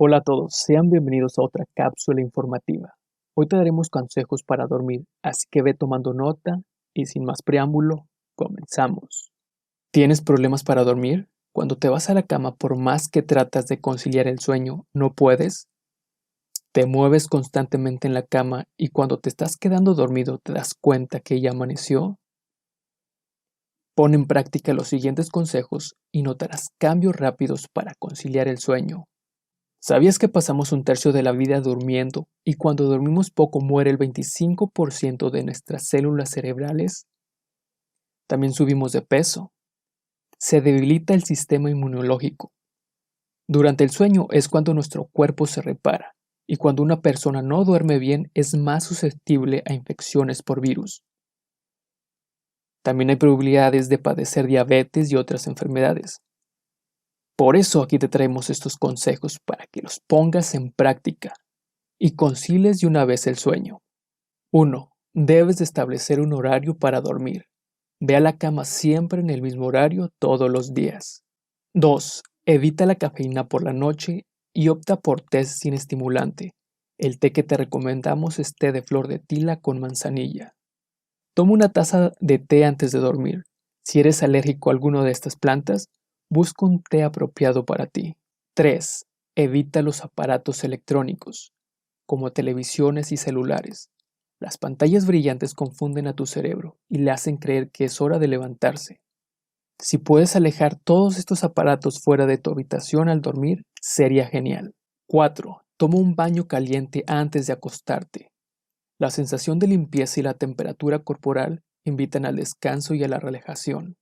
Hola a todos, sean bienvenidos a otra cápsula informativa. Hoy te daremos consejos para dormir, así que ve tomando nota y sin más preámbulo, comenzamos. ¿Tienes problemas para dormir? Cuando te vas a la cama, por más que tratas de conciliar el sueño, ¿no puedes? Te mueves constantemente en la cama y cuando te estás quedando dormido te das cuenta que ya amaneció. Pon en práctica los siguientes consejos y notarás cambios rápidos para conciliar el sueño. ¿Sabías que pasamos un tercio de la vida durmiendo y cuando dormimos poco muere el 25% de nuestras células cerebrales? También subimos de peso. Se debilita el sistema inmunológico. Durante el sueño es cuando nuestro cuerpo se repara y cuando una persona no duerme bien es más susceptible a infecciones por virus. También hay probabilidades de padecer diabetes y otras enfermedades. Por eso aquí te traemos estos consejos para que los pongas en práctica y concilies de una vez el sueño. 1. Debes de establecer un horario para dormir. Ve a la cama siempre en el mismo horario todos los días. 2. Evita la cafeína por la noche y opta por tés sin estimulante. El té que te recomendamos es té de flor de tila con manzanilla. Toma una taza de té antes de dormir. Si eres alérgico a alguna de estas plantas, busca un té apropiado para ti. 3. Evita los aparatos electrónicos, como televisiones y celulares. Las pantallas brillantes confunden a tu cerebro y le hacen creer que es hora de levantarse. Si puedes alejar todos estos aparatos fuera de tu habitación al dormir, sería genial. 4. Toma un baño caliente antes de acostarte. La sensación de limpieza y la temperatura corporal invitan al descanso y a la relajación.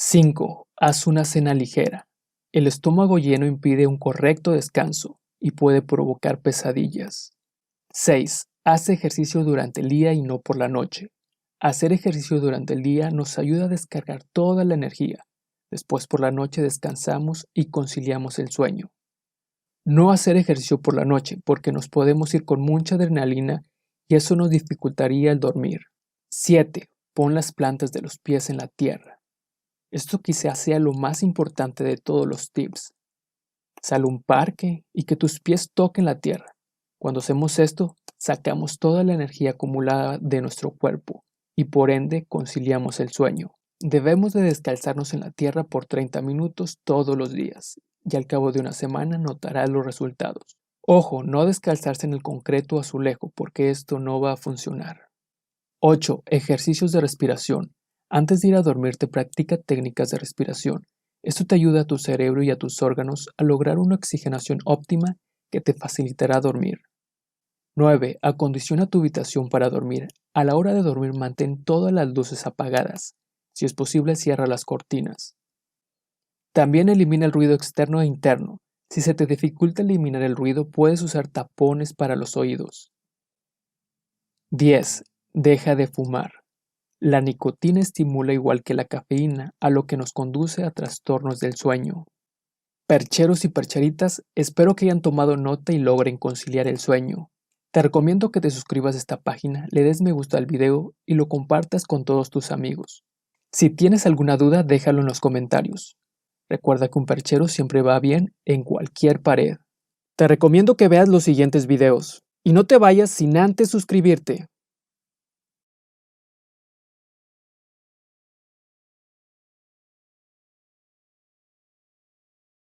5. Haz una cena ligera. El estómago lleno impide un correcto descanso y puede provocar pesadillas. 6. Haz ejercicio durante el día y no por la noche. Hacer ejercicio durante el día nos ayuda a descargar toda la energía. Después por la noche descansamos y conciliamos el sueño. No hacer ejercicio por la noche porque nos podemos ir con mucha adrenalina y eso nos dificultaría el dormir. 7. Pon las plantas de los pies en la tierra. Esto quizás sea lo más importante de todos los tips. Sal a un parque y que tus pies toquen la tierra. Cuando hacemos esto, sacamos toda la energía acumulada de nuestro cuerpo y por ende conciliamos el sueño. Debemos de descalzarnos en la tierra por 30 minutos todos los días y al cabo de una semana notarás los resultados. Ojo, no descalzarse en el concreto o azulejo porque esto no va a funcionar. 8. Ejercicios de respiración. Antes de ir a dormir te practica técnicas de respiración. Esto te ayuda a tu cerebro y a tus órganos a lograr una oxigenación óptima que te facilitará dormir. 9. Acondiciona tu habitación para dormir. A la hora de dormir mantén todas las luces apagadas. Si es posible, cierra las cortinas. También elimina el ruido externo e interno. Si se te dificulta eliminar el ruido, puedes usar tapones para los oídos. 10. Deja de fumar. La nicotina estimula igual que la cafeína, a lo que nos conduce a trastornos del sueño. Percheros y percheritas, espero que hayan tomado nota y logren conciliar el sueño. Te recomiendo que te suscribas a esta página, le des me gusta al video y lo compartas con todos tus amigos. Si tienes alguna duda, déjalo en los comentarios. Recuerda que un perchero siempre va bien en cualquier pared. Te recomiendo que veas los siguientes videos y no te vayas sin antes suscribirte.